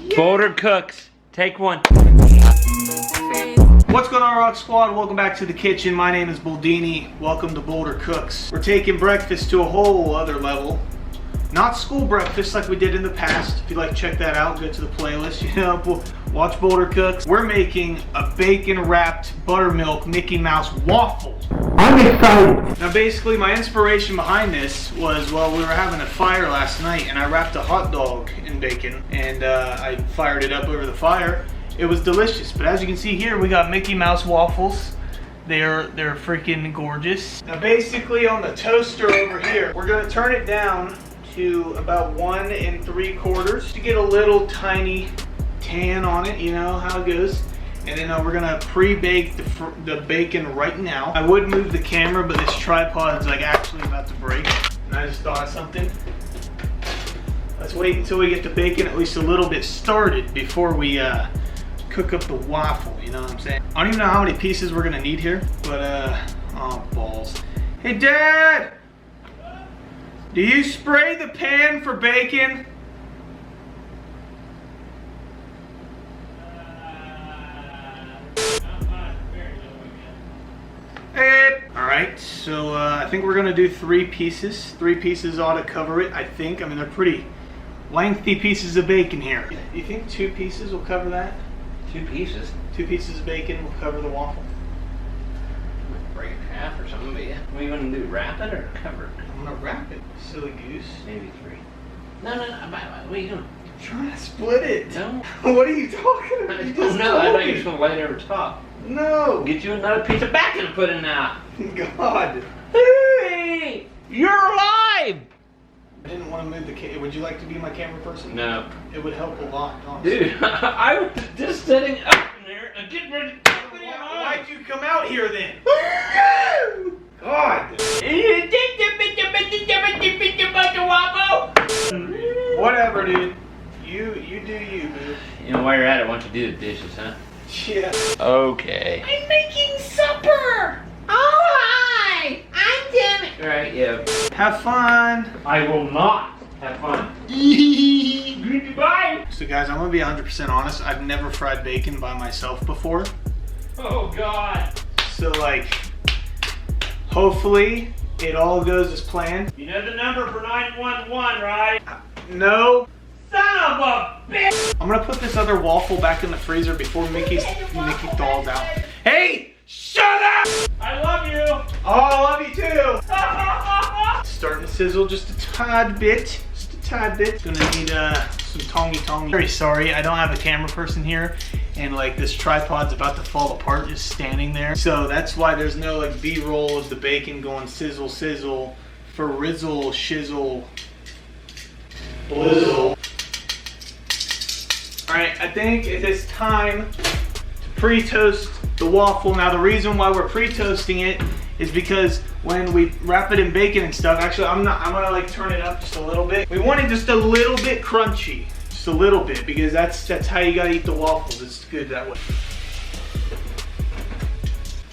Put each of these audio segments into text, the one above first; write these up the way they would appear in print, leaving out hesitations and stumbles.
Boulder Cooks, take one. What's going on, Rock Squad? Welcome back to the kitchen. My name is Bouldini. Welcome to Boulder Cooks. We're taking breakfast to a whole other level. Not school breakfast like we did in the past. If you'd like to check that out, go to the playlist. You know, we'll watch Boulder Cooks. We're making a bacon-wrapped buttermilk Mickey Mouse waffle. I'm excited. Now, basically, my inspiration behind this was, well, we were having a fire last night, and I wrapped a hot dog in bacon, and I fired it up over the fire. It was delicious, but as you can see here, we got Mickey Mouse waffles. They're freaking gorgeous. Now, basically, on the toaster over here, we're gonna turn it down to about 1 3/4 to get a little tiny tan on it, you know how it goes. And then we're gonna pre-bake the bacon right now. I would move the camera, but this tripod is like actually about to break. And I just thought of something. Let's wait until we get the bacon at least a little bit started before we cook up the waffle, you know what I'm saying? I don't even know how many pieces we're gonna need here, but oh balls. Hey Dad! Do you spray the pan for bacon? Hey. Alright, so I think we're gonna do 3 pieces. 3 pieces ought to cover it, I think. I mean, they're pretty lengthy pieces of bacon here. You think 2 pieces will cover that? 2 pieces? 2 pieces of bacon will cover the waffle. Break it in half or something, but yeah. What are you gonna do, wrap it or cover it? I'm gonna wrap it, silly goose. Maybe 3. No, what are you doing? I'm trying to split it. No. What are you talking about? You just no, I thought you were just gonna lay it over top. No. Get you another piece of bacon to put in now. God. Hey! You're alive! I didn't want to move the camera. Would you like to be my camera person? No. It would help a lot, honestly. Dude, I was just sitting up in there and getting ready to put it on. Why'd you come out here then? God. Whatever, dude. You do you, boo. You know, while you're at it, why don't you do the dishes, huh? Yeah. Okay. I'm making supper! Oh, hi! I'm Jimmy. Alright, yeah. Have fun. I will not have fun. Goodbye! So guys, I'm gonna be 100% honest. I've never fried bacon by myself before. Oh, God. So like, hopefully it all goes as planned. You know the number for 911, right? No. Son of a bitch! I'm gonna put this other waffle back in the freezer before Mickey thaws out. Hey! Shut up! I love you! Oh, I love you too! Starting to sizzle just a tad bit. Just a tad bit. Gonna need some tongy. Very sorry, I don't have a camera person here. And like this tripod's about to fall apart just standing there. So that's why there's no like B-roll of the bacon going sizzle, sizzle, for rizzle, shizzle, blizzle. Alright, I think it is time to pre-toast the waffle. Now the reason why we're pre-toasting it is because when we wrap it in bacon and stuff, actually I'm gonna like turn it up just a little bit. We want it just a little bit crunchy. Just a little bit, because that's how you gotta eat the waffles. It's good that way.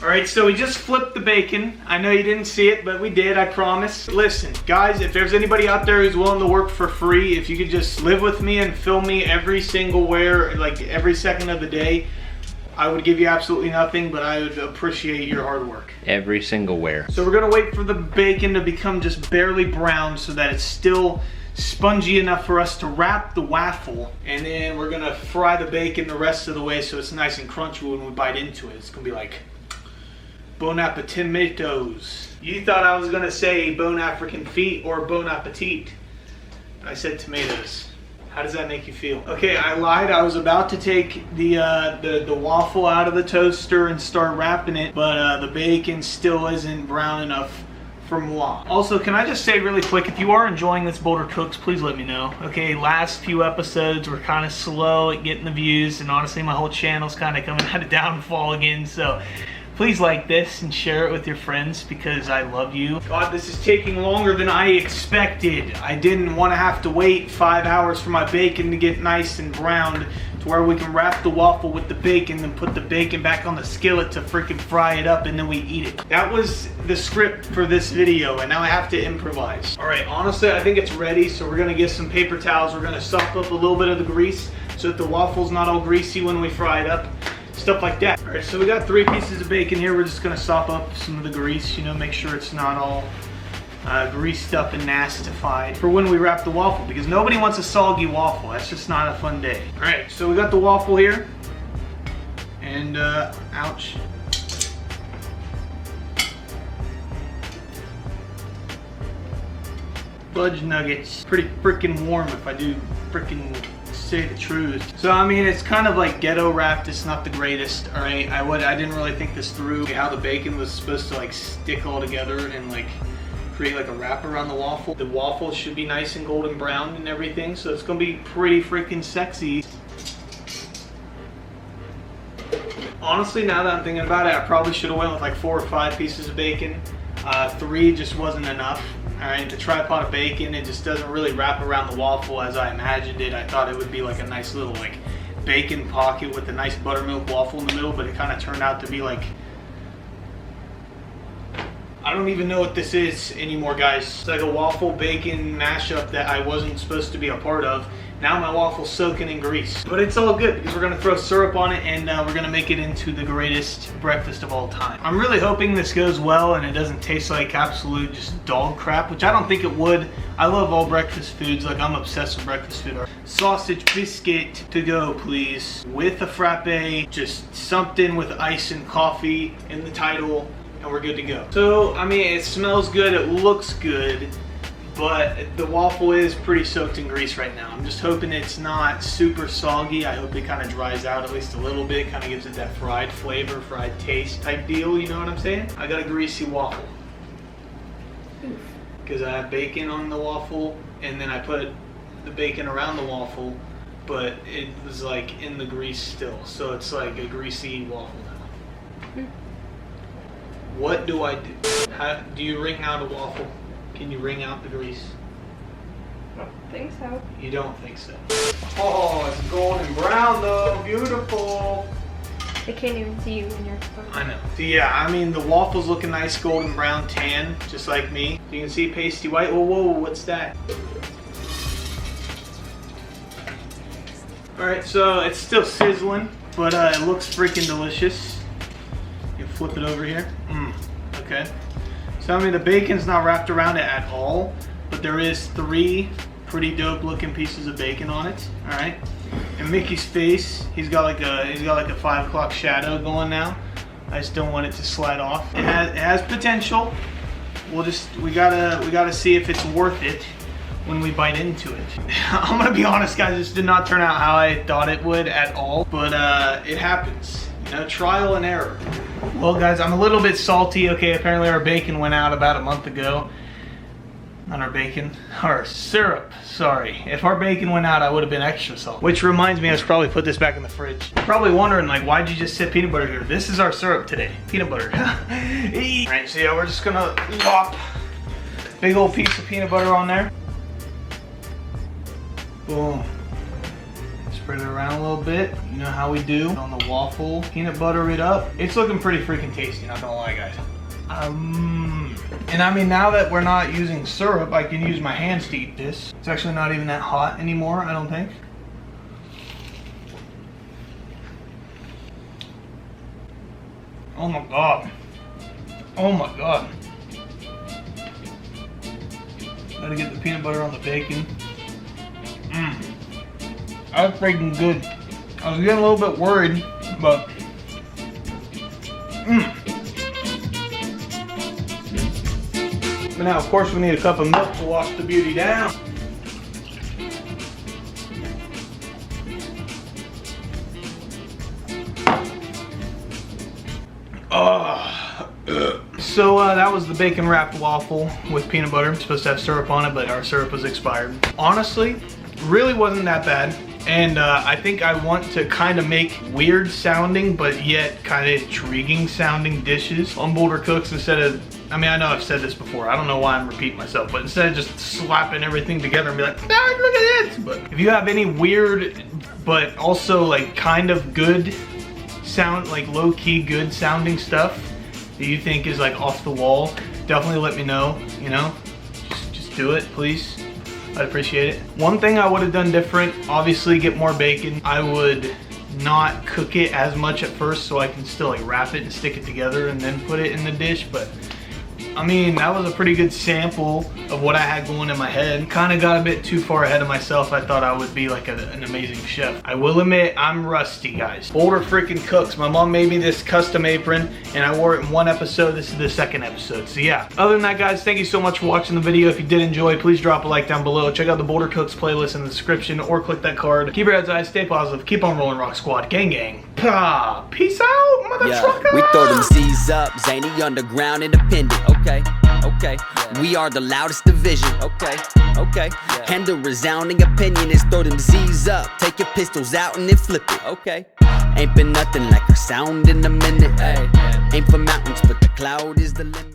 Alright, so we just flipped the bacon. I know you didn't see it, but we did, I promise. Listen, guys, if there's anybody out there who's willing to work for free, if you could just live with me and film me every single wear, like every second of the day, I would give you absolutely nothing, but I would appreciate your hard work. Every single wear. So we're gonna wait for the bacon to become just barely brown so that it's still spongy enough for us to wrap the waffle, and then we're gonna fry the bacon the rest of the way so it's nice and crunchy when we bite into it. It's gonna be like bon appetitos. You thought I was gonna say bon African feet or bon appetit. I said tomatoes. How does that make you feel? Okay, I lied. I was about to take the waffle out of the toaster and start wrapping it, but the bacon still isn't brown enough for moi. Also, can I just say really quick, if you are enjoying this Boulder Cooks, please let me know. Okay, last few episodes were kind of slow at getting the views, and honestly my whole channel's kind of coming out of downfall again, so please like this and share it with your friends because I love you. God, this is taking longer than I expected. I didn't want to have to wait 5 hours for my bacon to get nice and browned to where we can wrap the waffle with the bacon and put the bacon back on the skillet to freaking fry it up and then we eat it. That was the script for this video and now I have to improvise. All right, honestly, I think it's ready. So we're gonna get some paper towels. We're gonna suck up a little bit of the grease so that the waffle's not all greasy when we fry it up. Stuff like that. All right, so we got 3 pieces of bacon here. We're just gonna sop up some of the grease, you know, make sure it's not all greased up and nastified for when we wrap the waffle, because nobody wants a soggy waffle. That's just not a fun day. All right, so we got the waffle here, and ouch. Fudge nuggets. Pretty freaking warm if I do freaking say the truth. So I mean, it's kind of like ghetto wrapped. It's not the greatest. All right, I didn't really think this through, how the bacon was supposed to like stick all together and like create like a wrap around the waffle. The waffle should be nice and golden brown and everything, so it's gonna be pretty freaking sexy. Honestly, now that I'm thinking about it, I probably should have went with like 4 or 5 pieces of bacon. 3 just wasn't enough. All right, the tripod of bacon, it just doesn't really wrap around the waffle as I imagined it. I thought it would be like a nice little like bacon pocket with a nice buttermilk waffle in the middle, but it kind of turned out to be like, I don't even know what this is anymore, guys. It's like a waffle bacon mashup that I wasn't supposed to be a part of. Now my waffle's soaking in grease. But it's all good because we're gonna throw syrup on it, and we're gonna make it into the greatest breakfast of all time. I'm really hoping this goes well and it doesn't taste like absolute just dog crap, which I don't think it would. I love all breakfast foods, like I'm obsessed with breakfast food. Sausage biscuit to go, please. With a frappe, just something with ice and coffee in the title, and we're good to go. So, I mean, it smells good, it looks good, but the waffle is pretty soaked in grease right now. I'm just hoping it's not super soggy. I hope it kind of dries out at least a little bit, kind of gives it that fried flavor, fried taste type deal, you know what I'm saying? I got a greasy waffle. Because I have bacon on the waffle, and then I put the bacon around the waffle, but it was like in the grease still. So it's like a greasy waffle now. What do I do? How do you wring out a waffle? Can you wring out the grease? I don't think so. You don't think so? Oh, it's golden brown though. Beautiful. I can't even see you in your phone. I know. So yeah, I mean, the waffle's looking nice, golden brown tan, just like me. You can see pasty white. Whoa, whoa, what's that? All right, so it's still sizzling, but it looks freaking delicious. You flip it over here. Okay. So I mean, the bacon's not wrapped around it at all, but there is 3 pretty dope looking pieces of bacon on it. All right. And Mickey's face, he's got like a 5 o'clock shadow going now. I just don't want it to slide off. It has potential. We gotta see if it's worth it when we bite into it. I'm gonna be honest, guys, this did not turn out how I thought it would at all, but it happens. You know, trial and error. Well, guys, I'm a little bit salty. Okay, apparently our bacon went out about a month ago. Not our bacon, our syrup, sorry. If our bacon went out, I would have been extra salty. Which reminds me, I should probably put this back in the fridge. You're probably wondering, like, why'd you just sit peanut butter here? This is our syrup today, peanut butter. Alright, so yeah, we're just gonna lop big old piece of peanut butter on there. Boom. Spread it around a little bit. You know how we do on the waffle. Peanut butter it up. It's looking pretty freaking tasty, not gonna lie, guys. And I mean, now that we're not using syrup, I can use my hands to eat this. It's actually not even that hot anymore, I don't think. Oh my god. Oh my god. Gotta get the peanut butter on the bacon. That's freaking good. I was getting a little bit worried, but But now, of course, we need a cup of milk to wash the beauty down. So that was the bacon wrapped waffle with peanut butter. It's supposed to have syrup on it, but our syrup was expired. Honestly, really wasn't that bad. And I think I want to kind of make weird sounding, but yet kind of intriguing sounding dishes on Boulder Cooks instead of, I mean, I know I've said this before. I don't know why I'm repeating myself, but instead of just slapping everything together and be like, ah, look at this. But if you have any weird, but also like kind of good sound, like low key good sounding stuff that you think is like off the wall, definitely let me know, you know, just do it, please. I'd appreciate it. One thing I would have done different, obviously get more bacon. I would not cook it as much at first so I can still like wrap it and stick it together and then put it in the dish, but I mean, that was a pretty good sample of what I had going in my head. Kind of got a bit too far ahead of myself. I thought I would be like an amazing chef. I will admit, I'm rusty, guys. Boulder freaking cooks. My mom made me this custom apron and I wore it in one episode. This is the second episode. So yeah, other than that, guys, thank you so much for watching the video. If you did enjoy, please drop a like down below. Check out the Boulder Cooks playlist in the description or click that card. Keep your heads high, stay positive, keep on rolling, Rock Squad. Gang, gang. Peace out, mother trucker. We throw them C's up, zany, underground, independent. Okay, okay. We are the loudest division. Okay, okay. And the resounding opinion is throw them Z's up, take your pistols out and then flip it. Okay. Ain't been nothing like our sound in a minute. Ay. Ain't for mountains, but the cloud is the limit.